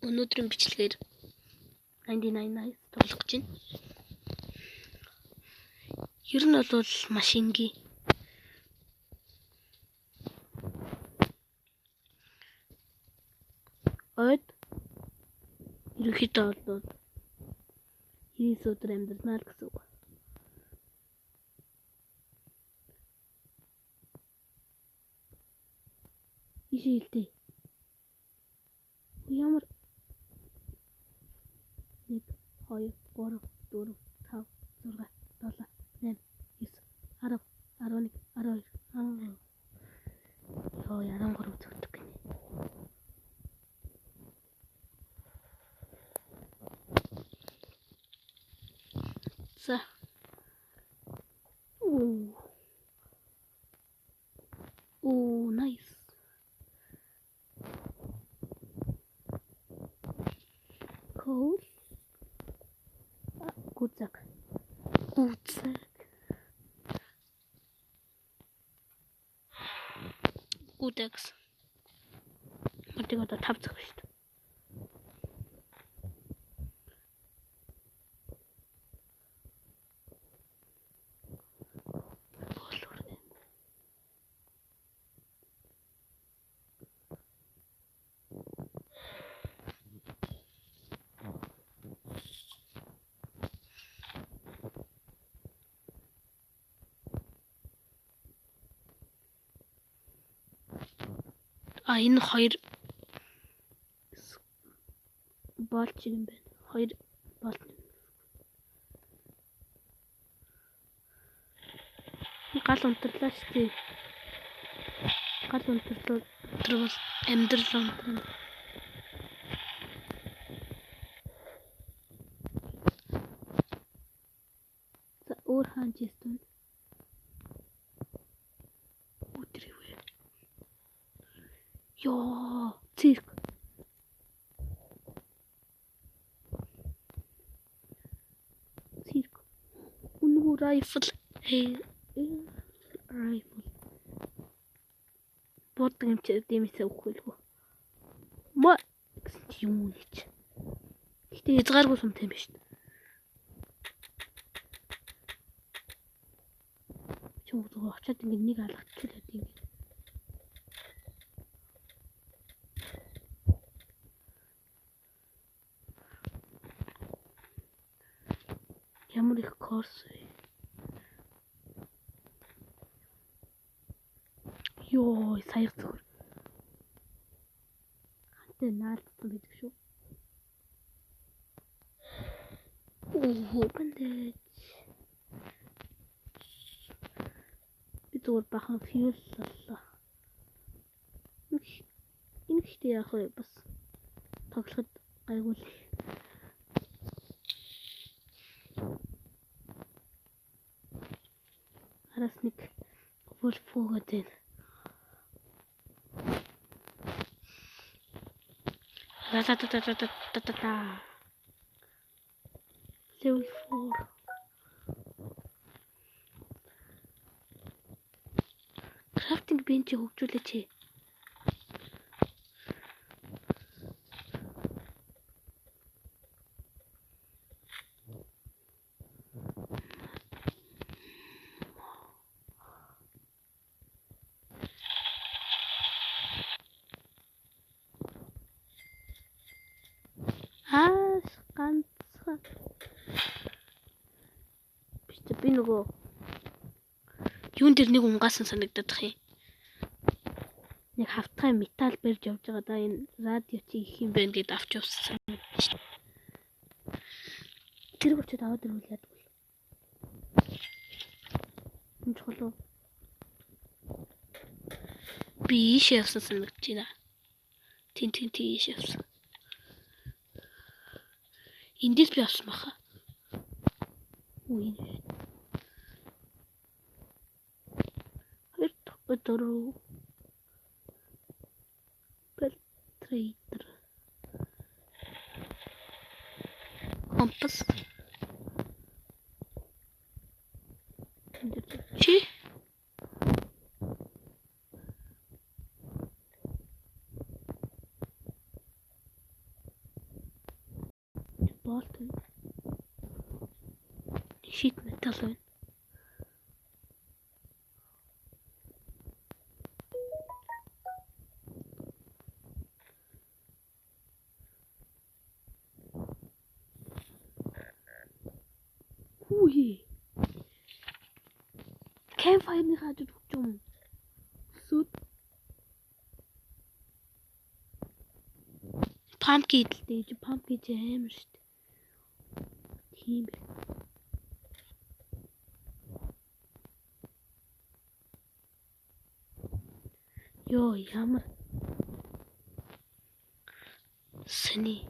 Өнөөдрийн бичлэгээр 99 тоглох гэж байна. Ер нь бол машингийн ойд ерөнхийдөө бол 90 өдөр амьдрнаа л гэсэн үг. Ишилдэ. Ямар 1 2 3 4 5 6 7 8 9 10 11 12 Йоо, 13 зүгтэг гинэ. За. Nice. Cool. Гүцэг. Гүдэгс. Мэтэг одоо 5 цаг шүү дээ. Энэ хоёр болч юм байна. Хоёр болт. Гал унтрлаа шүү дээ. Гал унтрлаа бол амьдрал унтрна. За өөр хаан жистэн. Үтрээ. Йоо, цирк. Rifle. Rifle. Бод гэмчээ дэмэсээ өгөхгүй. Ма юм гэж. Гэтэ язгааргүй сумтай юм биш. Чөөгөө очоод ингэ нэг алгачихлаа тийм. Ямар их корс. Йоо, саяг зүгээр. Хантай наалдсан гэдэг шүү. Бандаж. Би зүгээр бахан фьюл боллоо. Энэ ихтэй яах вэ бас тоглоход гайгүй л. Араас нэг вольфогод байна. Level 4. Crafting bench хөгжүүлээч. Ганцхан. Би нөгөө юун дээр нэг унгаасан санагдаад тах юм. Нэг хавтгай металл барьж явж байгаа да энэ радио чи их юм байна гэдээ авч явсан. Тэр очиод аваад ирвэл ядгүй. Энэ чухал. Би ийш явсан санагдаж байна. Тийш явсан. Эндээс би авсан баха. Үгүй. Дөрөв. Трейдер. Компас. Чи? болт байна. Шит метал байна. Хүй. Campfire-ны хажууд хүчм. Сүд. Pumpkin дэж pumpkin амар шүү дээ. Тийм бэ. Йоо ямар сэний.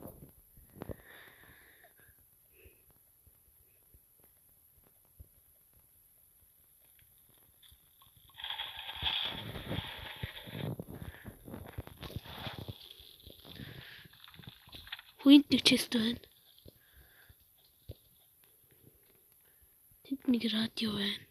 Хүнд нэг чест байна. Тэнд нэг радио байна.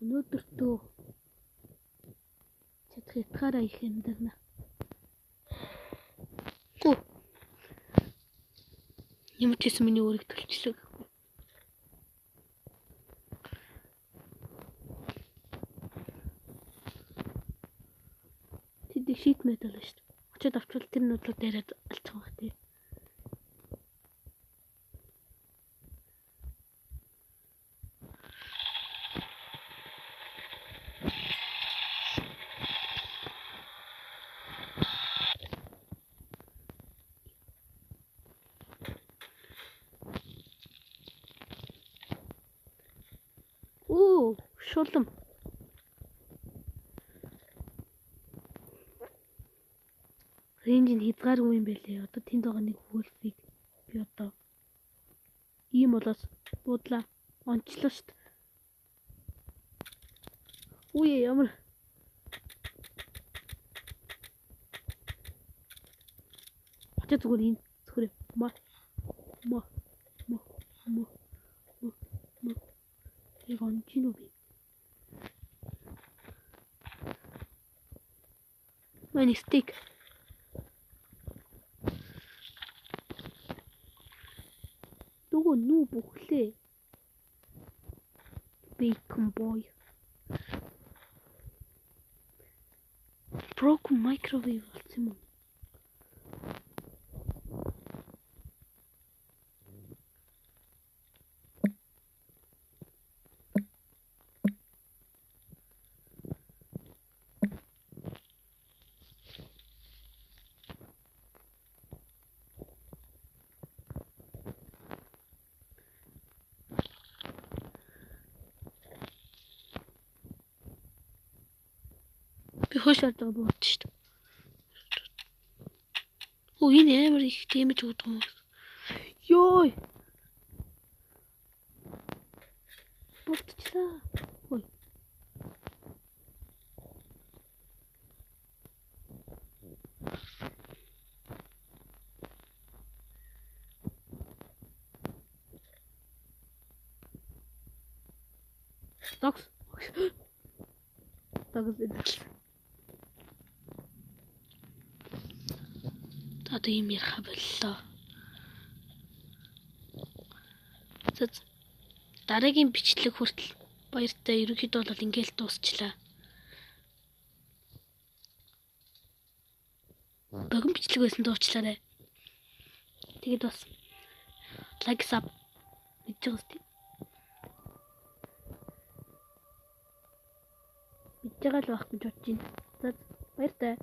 Өнөөдөртөө чадах ятгаараа их амьдрна. Гү. Ямар ч юм миний өөрийг төлчлөө. Тэд шит метал шүү дээ. Очоод авчвал тэр нуудлууд дээрээ алцсан баг тий. Оо, шулам. Рейнж нь хязгааргүй юм байлээ. Одоо тэнд байгаа нэг хөлфийг би одоо ийм болоос буудлаа. Онцлоо шүү дээ. Үе ямар очоо зүгээр энэ зүгээр ма яг ончино би. Мань стик. Дугу нүү бүхлээ. Bacon boy. Broken microwave болсон юм уу? Би хөөш ордог бод шүү дээ. Оо энэ амар их дэмэж өгдөг юм. Ёй. Болчихлаа. Ой. Догс. Догс идэл. Одоо юм ярих боллоо. Дараагийн бичлэг хүртэл баяртай. Ерөнхийдөө бол ингээл дуусчлаа. Богино бичлэг байсан дуучлаарай. Тэгээд бас лайк саб мэдж байгаа үстэй. Мэдж байгаа л байх гэж бодож байна. За баяртай.